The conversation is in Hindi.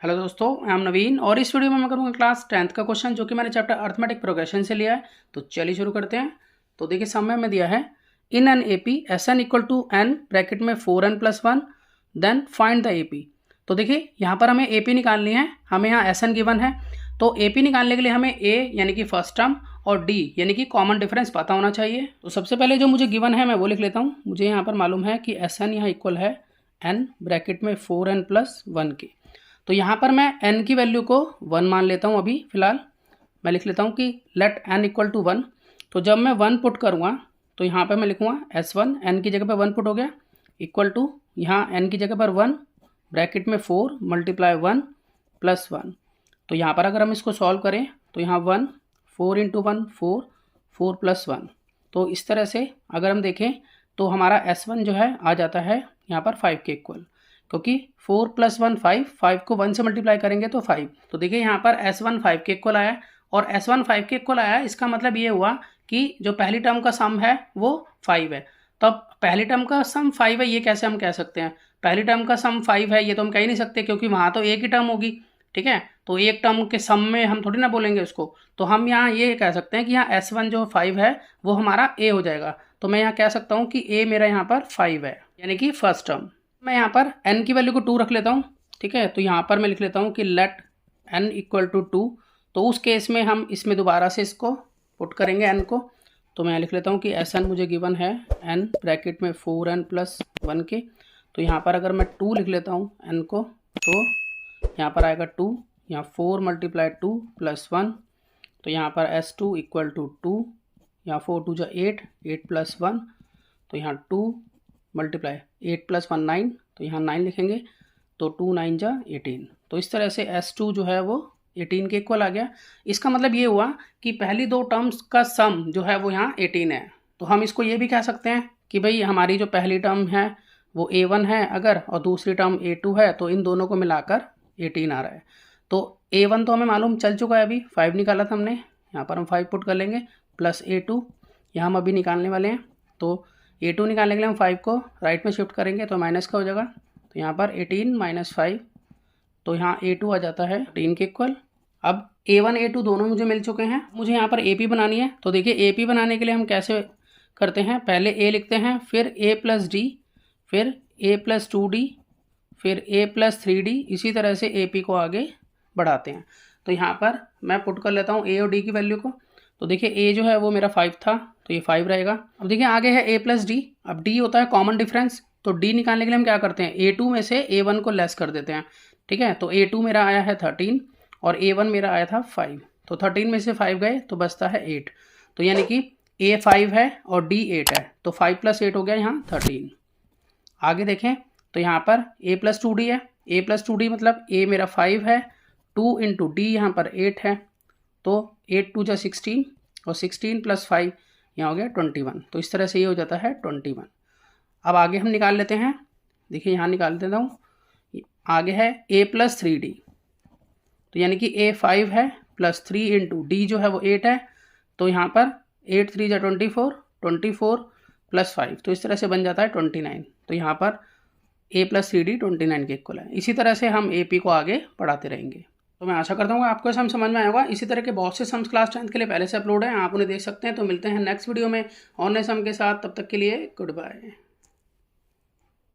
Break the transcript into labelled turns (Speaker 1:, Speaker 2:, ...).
Speaker 1: हेलो दोस्तों, आई एम नवीन और इस वीडियो में मैं करूँगा क्लास 10th का क्वेश्चन जो कि मैंने चैप्टर अर्थमेटिक प्रोग्रेशन से लिया है। तो चलिए शुरू करते हैं। तो देखिए सामने में दिया है in an AP S n equal to n bracket में 4n+1 then find the AP. तो देखिए यहाँ पर हमें एपी निकालनी है, हमें यहाँ एस एन गिवन है। तो एपी निकालने के लिए हमें ए यानी कि फर्स्ट टर्म और डी यानी कि कॉमन डिफरेंस पता होना चाहिए। तो सबसे पहले जो मुझे गिवन है मैं वो लिख लेता हूँ। मुझे यहाँ पर मालूम है कि एस एन यहाँ इक्वल है एन ब्रैकेट में 4n+1 के। तो यहाँ पर मैं n की वैल्यू को 1 मान लेता हूँ। अभी फ़िलहाल मैं लिख लेता हूँ कि लेट n इक्वल टू 1। तो जब मैं 1 पुट करूँगा तो यहाँ पर मैं लिखूँगा S1 n की जगह पर 1 पुट हो गया इक्वल टू यहाँ n की जगह पर 1 ब्रैकेट में 4 × 1 + 1। तो यहाँ पर अगर हम इसको सॉल्व करें तो यहाँ 1 4 × 1 4 4 + 1। तो इस तरह से अगर हम देखें तो हमारा S1 जो है आ जाता है यहाँ पर 5 के इक्वल, क्योंकि 4 + 1 5 को 1 से मल्टीप्लाई करेंगे तो 5। तो देखिए यहाँ पर S1 5 के इक्वल आया और S1 5 के इक्वल आया। इसका मतलब ये हुआ कि जो पहली टर्म का सम है वो 5 है। तब पहली टर्म का सम 5 है, ये कैसे हम कह सकते हैं? पहली टर्म का सम 5 है ये तो हम कह ही नहीं सकते, क्योंकि वहाँ तो एक ही टर्म होगी। ठीक है, तो एक टर्म के सम में हम थोड़ी ना बोलेंगे उसको। तो हम यहाँ ये कह सकते हैं कि यहाँ S1 जो 5 है वो हमारा A हो जाएगा। तो मैं यहाँ कह सकता हूँ कि A मेरा यहाँ पर 5 है यानी कि फर्स्ट टर्म। मैं यहाँ पर n की वैल्यू को 2 रख लेता हूँ। ठीक है, तो यहाँ पर मैं लिख लेता हूँ कि लेट n इक्वल टू 2। तो उस केस में हम इसमें दोबारा से इसको पुट करेंगे n को। तो मैं लिख लेता हूँ कि Sn मुझे गिवन है n ब्रैकेट में 4n+1 के। तो यहाँ पर अगर मैं 2 लिख लेता हूँ n को तो यहाँ पर आएगा 2, यहाँ 4 × 2 + 1। तो यहाँ पर S2 इक्वल टू 2, यहाँ 4 2 = 8 8 + 1। तो यहाँ 2 × 8 + 1 9। तो यहाँ 9 लिखेंगे तो 2 9 = 18। तो इस तरह से S2 जो है वो 18 के इक्वल आ गया। इसका मतलब ये हुआ कि पहली दो टर्म्स का सम जो है वो यहाँ 18 है। तो हम इसको ये भी कह सकते हैं कि भाई हमारी जो पहली टर्म है वो A1 है अगर, और दूसरी टर्म A2 है, तो इन दोनों को मिलाकर 18 आ रहा है। तो A1 तो हमें मालूम चल चुका है, अभी 5 निकाला था हमने। यहाँ पर हम 5 पुट कर लेंगे प्लस A2 यहाँ हम अभी निकालने वाले हैं। तो A2 निकालने के लिए हम 5 को राइट में शिफ्ट करेंगे तो माइनस का हो जाएगा। तो यहाँ पर 18 - 5, तो यहाँ A2 आ जाता है 18 के इक्वल। अब A1 A2 दोनों मुझे मिल चुके हैं, मुझे यहाँ पर AP बनानी है। तो देखिए AP बनाने के लिए हम कैसे करते हैं, पहले A लिखते हैं, फिर A + D, फिर A + 2D, फिर A + 3D, इसी तरह से AP को आगे बढ़ाते हैं। तो यहाँ पर मैं पुट कर लेता हूँ A और D की वैल्यू को। तो देखिए A जो है वो मेरा 5 था तो ये 5 रहेगा। अब देखिए आगे है A + D। अब D होता है कॉमन डिफरेंस, तो D निकालने के लिए हम क्या करते हैं, A2 में से A1 को लेस कर देते हैं। ठीक है, तो A2 मेरा आया है 13 और A1 मेरा आया था 5। तो 13 में से 5 गए तो बचता है 8। तो यानी कि A 5 है और D 8 है, तो 5 + 8 हो गया यहाँ 13। आगे देखें तो यहाँ पर A + 2D है। A + 2D मतलब A मेरा 5 है, 2 × D यहाँ पर 8 है, तो 8 2 = 16 और 16 + 5 यहाँ हो गया 21। तो इस तरह से ये हो जाता है 21। अब आगे हम निकाल लेते हैं। देखिए यहाँ निकाल देता हूँ, आगे है A + 3D। तो यानी कि A 5 है प्लस 3 × D जो है वो 8 है, तो यहाँ पर 8 3 = 24, 24 + 5, तो इस तरह से बन जाता है 29। तो यहाँ पर A + 3D 29 के इक्वल है। इसी तरह से हम AP को आगे बढ़ाते रहेंगे। तो मैं आशा करता हूँ आपको सम समझ में आया होगा। इसी तरह के बहुत से सम्स क्लास 10th के लिए पहले से अपलोड हैं, आप उन्हें देख सकते हैं। तो मिलते हैं नेक्स्ट वीडियो में और नए सम के साथ, तब तक के लिए गुड बाय।